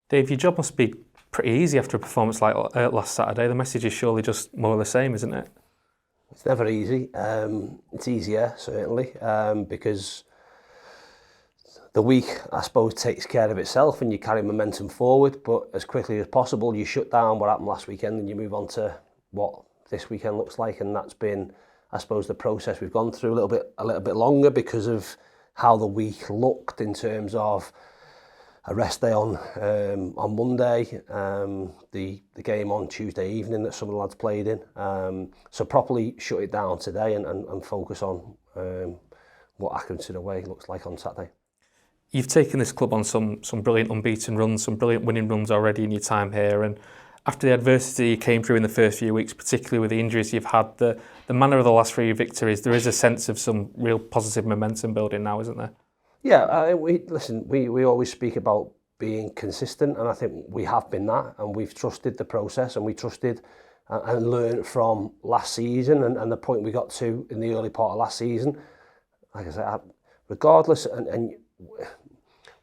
Dave, your job must be pretty easy after a performance like last Saturday. The message is surely just more of the same, isn't it? It's never easy. It's easier, certainly, because the week, I suppose, takes care of itself and you carry momentum forward, but as quickly as possible, you shut down what happened last weekend and you move on to what this weekend looks like. And that's been, I suppose, the process we've gone through a little bit longer because of how the week looked in terms of a rest day on Monday, the game on Tuesday evening that some of the lads played in. So properly shut it down today and focus on what Accrington away looks like on Saturday. You've taken this club on some brilliant unbeaten runs, some brilliant winning runs already in your time here, and after the adversity you came through in the first few weeks, particularly with the injuries you've had, the manner of the last 3 victories, there is a sense of some real positive momentum building now, isn't there? Yeah, we always speak about being consistent, and I think we have been that, and we've trusted the process, and we trusted and learned from last season and the point we got to in the early part of last season. Like I said, regardless, and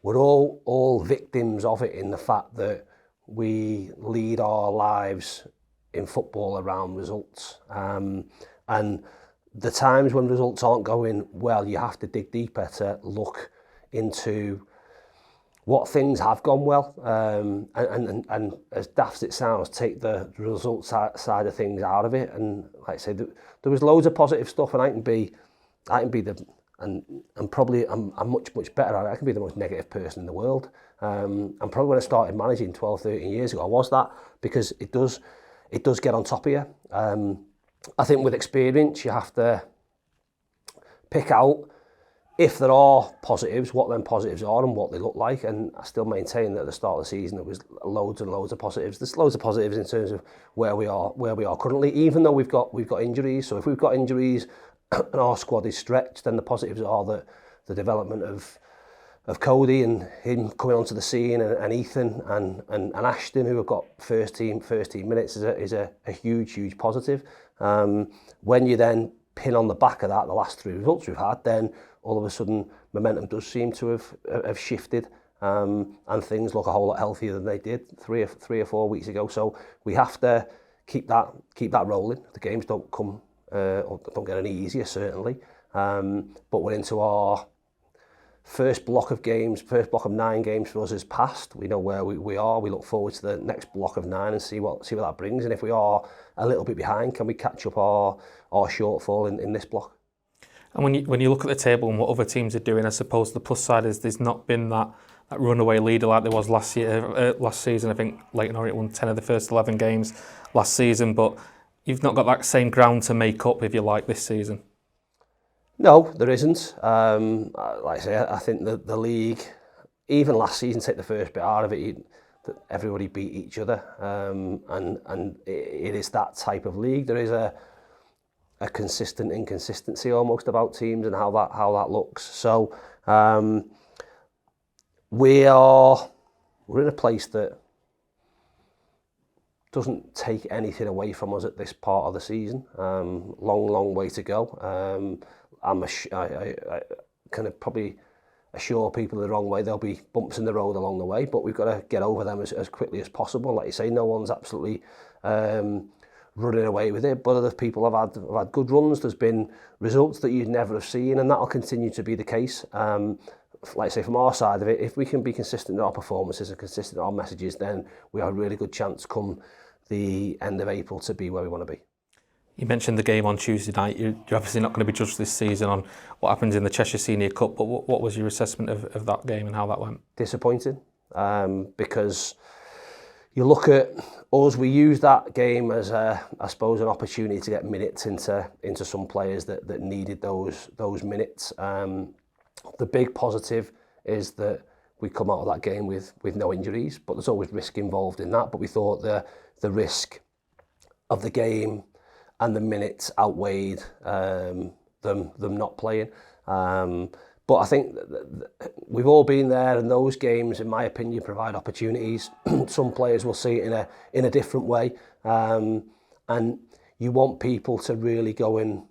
we're all victims of it in the fact that we lead our lives in football around results. And the times when results aren't going well, you have to dig deeper to look into what things have gone well. And as daft as it sounds, take the results side of things out of it. And like I say, there was loads of positive stuff, and I can be the and probably I'm much better at it. I can be the most negative person in the world. And probably when I started managing 12, 13 years ago, I was that, because it does get on top of you. I think with experience, you have to pick out, if there are positives, what them positives are and what they look like. And I still maintain that at the start of the season there was loads and loads of positives. There's loads of positives in terms of where we are currently, even though we've got injuries. So if we've got injuries and our squad is stretched, then the positives are that the development of Cody and him coming onto the scene, and Ethan and Ashton, who have got first team minutes, is a huge positive. When you then pin on the back of that the last 3 results we've had, then all of a sudden momentum does seem to have shifted, and things look a whole lot healthier than they did 3 or 4 weeks ago. So we have to keep that rolling. The games don't come or don't get any easier, certainly, but we're into our first block of 9 games for us is past. We know where we are. We look forward to the next block of 9 and see what that brings. And if we are a little bit behind, can we catch up our shortfall in this block? And when you look at the table and what other teams are doing, I suppose the plus side is there's not been that runaway leader like there was last season. I think Leyton Orient won 10 of the first 11 games last season, but you've not got that same ground to make up, if you like, this season. No, there isn't. Like I say, I think the league, even last season, take the first bit out of it, that everybody beat each other, and it is that type of league. There is a consistent inconsistency almost about teams and how that looks. So we're in a place that doesn't take anything away from us at this part of the season. Long way to go. I kind of probably assure people the wrong way. There'll be bumps in the road along the way, but we've got to get over them as quickly as possible. Like you say, no one's absolutely running away with it, but other people have had good runs. There's been results that you'd never have seen, and that'll continue to be the case. Like I say, from our side of it, if we can be consistent in our performances and consistent in our messages, then we have a really good chance come the end of April to be where we want to be. You mentioned the game on Tuesday night. You're obviously not going to be judged this season on what happens in the Cheshire Senior Cup, but what was your assessment of that game and how that went? Disappointing, because you look at us, we used that game as I suppose an opportunity to get minutes into some players that needed those minutes. The big positive is that we come out of that game with no injuries, but there's always risk involved in that. But we thought the risk of the game and the minutes outweighed them not playing. But I think we've all been there, and those games, in my opinion, provide opportunities. Some players will see it in a different way, and you want people to really go in,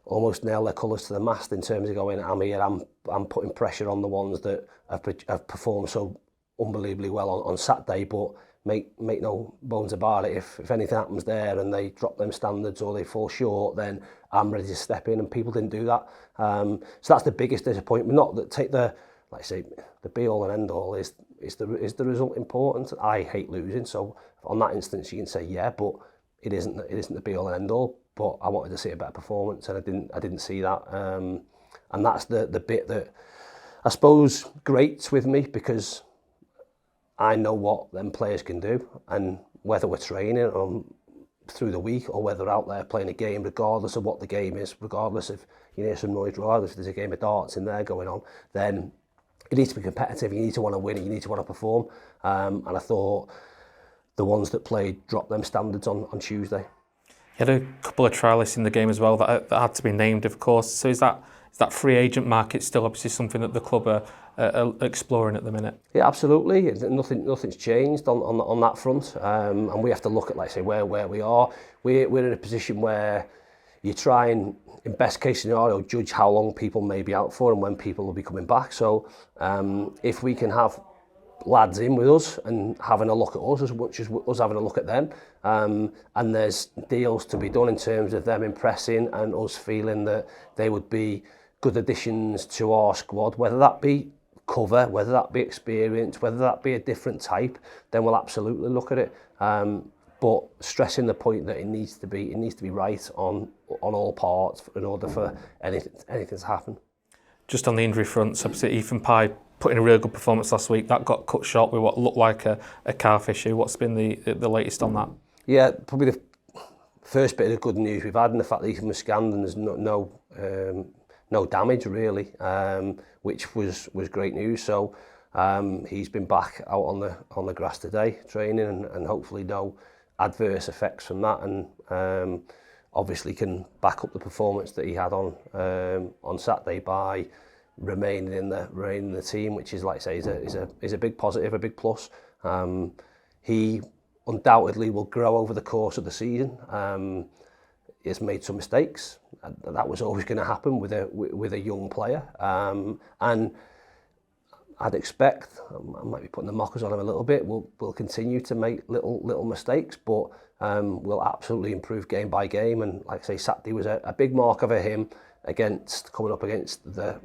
almost nail their colours to the mast in terms of going, I'm here, I'm putting pressure on the ones that have performed so unbelievably well on Saturday, but make no bones about it, if anything happens there and they drop them standards or they fall short, then I'm ready to step in, and people didn't do that. So that's the biggest disappointment. Not that take the, like I say, the be all and end all is the result important. I hate losing, so on that instance you can say yeah, but it isn't the be all and end all. But I wanted to see a better performance, and I didn't see that. And that's the bit that I suppose grates with me, because I know what them players can do, and whether we're training through the week or whether they're out there playing a game, regardless of what the game is, regardless if you hear some noise, regardless if there's a game of darts in there going on, then it needs to be competitive. You need to want to win, and you need to want to perform. And I thought the ones that played dropped them standards on Tuesday. You had a couple of trialists in the game as well that had to be named, of course. So is that free agent market still obviously something that the club are exploring at the minute? Yeah, absolutely. Nothing's changed on that front, and we have to look at, like I say, where we are. We're in a position where you try and, in best case scenario, judge how long people may be out for and when people will be coming back. So if we can have lads in with us and having a look at us as much as us having a look at them, and there's deals to be done in terms of them impressing and us feeling that they would be good additions to our squad, whether that be cover, whether that be experience, whether that be a different type, then we'll absolutely look at it. But stressing the point that it needs to be right on all parts in order for anything to happen. Just on the injury front, obviously Ethan Pye put in a really good performance last week. That got cut short with what looked like a calf issue. What's been the latest on that? Yeah, probably the first bit of good news we've had, in the fact that Ethan was scanned and there's no damage really, which was great news. So he's been back out on the grass today training, and hopefully no adverse effects from that, and obviously can back up the performance that he had on Saturday by remaining in the team, which is, like I say, is a big positive, a big plus. He undoubtedly will grow over the course of the season. He has made some mistakes. That was always going to happen with a young player, and I'd expect, I might be putting the mockers on him a little bit, we'll continue to make little mistakes, but we'll absolutely improve game by game. And like I say, Saturday was a big marker for him coming up against the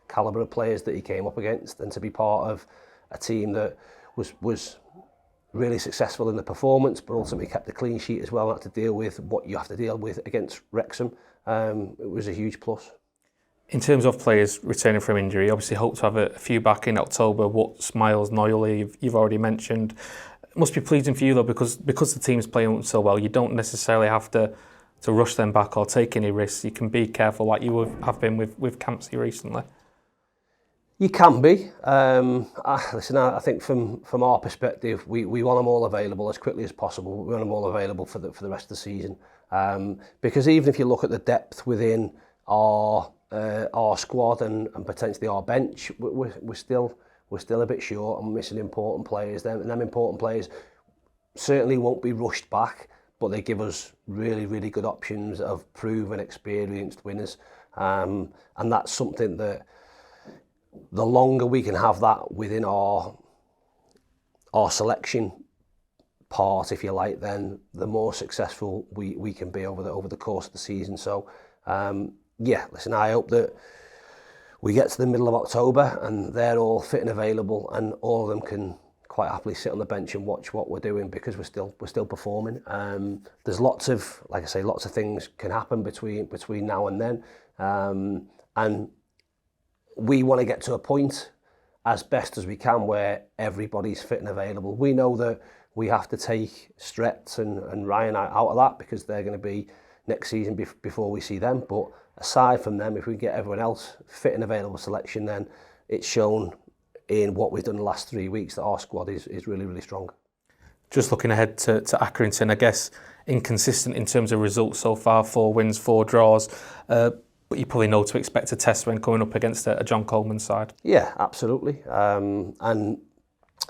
calibre of players that he came up against, and to be part of a team that was really successful in the performance, but ultimately kept a clean sheet as well, and had to deal with what you have to deal with against Wrexham. It was a huge plus. In terms of players returning from injury, obviously hope to have a few back in October. Woods, Miles, Noyle, you've already mentioned. It must be pleasing for you though, because the team's playing so well, you don't necessarily have to rush them back or take any risks. You can be careful, like you have been with Campsey recently. You can be. I think from our perspective, we want them all available as quickly as possible. We want them all available for the rest of the season, because even if you look at the depth within our squad and potentially our bench, we're still a bit short, and we're missing important players. Them important players certainly won't be rushed back, but they give us really, really good options of proven, experienced winners, and that's something that the longer we can have that within our selection part, if you like, then the more successful we can be over the course of the season. So listen, I hope that we get to the middle of October and they're all fit and available, and all of them can quite happily sit on the bench and watch what we're doing, because we're still performing. There's lots of things can happen between now and then, and we want to get to a point as best as we can where everybody's fit and available. We know that we have to take Stretz and Ryan out of that, because they're going to be next season before we see them. But aside from them, if we get everyone else fit and available selection, then it's shown in what we've done the last 3 weeks that our squad is really, really strong. Just looking ahead to Accrington, I guess inconsistent in terms of results so far, 4 wins, 4 draws. But you probably know to expect a test when coming up against a John Coleman side. Yeah, absolutely. And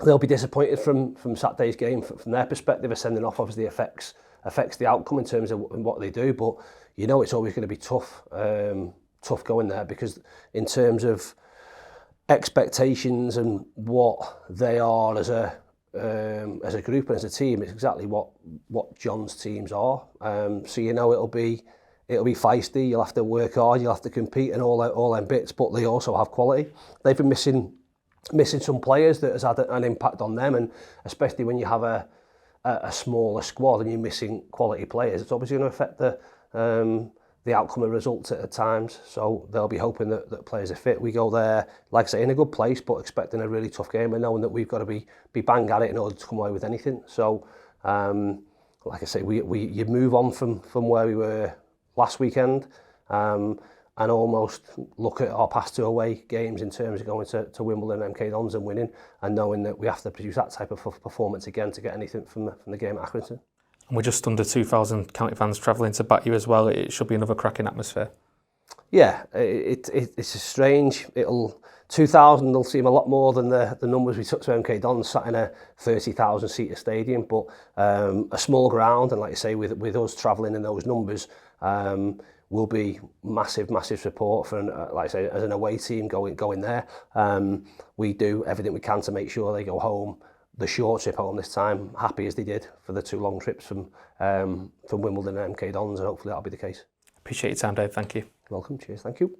they'll be disappointed from Saturday's game. From their perspective, a sending off obviously affects the outcome in terms of what they do. But you know it's always going to be tough going there, because in terms of expectations and what they are as a group and as a team is exactly what John's teams are. So you know it'll be feisty. You'll have to work hard. You'll have to compete and all them bits. But they also have quality. They've been missing some players that has had an impact on them, and especially when you have a smaller squad and you're missing quality players, it's obviously going to affect the outcome of results at times. So they'll be hoping that players are fit. We go there, like I say, in a good place, but expecting a really tough game and knowing that we've got to be bang at it in order to come away with anything. So, like I say, you move on from where we were last weekend, and almost look at our past 2 away games in terms of going to Wimbledon and MK Dons and winning, and knowing that we have to produce that type of performance again to get anything from the game at Accrington. And we're just under 2,000 county fans travelling to back you as well. It should be another cracking atmosphere. Yeah, it's strange. 2,000 will seem a lot more than the numbers we took to MK Dons, sat in a 30,000 seater stadium, but a small ground, and like I say, with us travelling in those numbers, will be massive support for, like I say, as an away team going there. We do everything we can to make sure they go home, the short trip home this time, happy as they did for the 2 long trips from Wimbledon and MK Dons, and hopefully that'll be the case. Appreciate your time, Dave. Thank you. Welcome. Cheers. Thank you.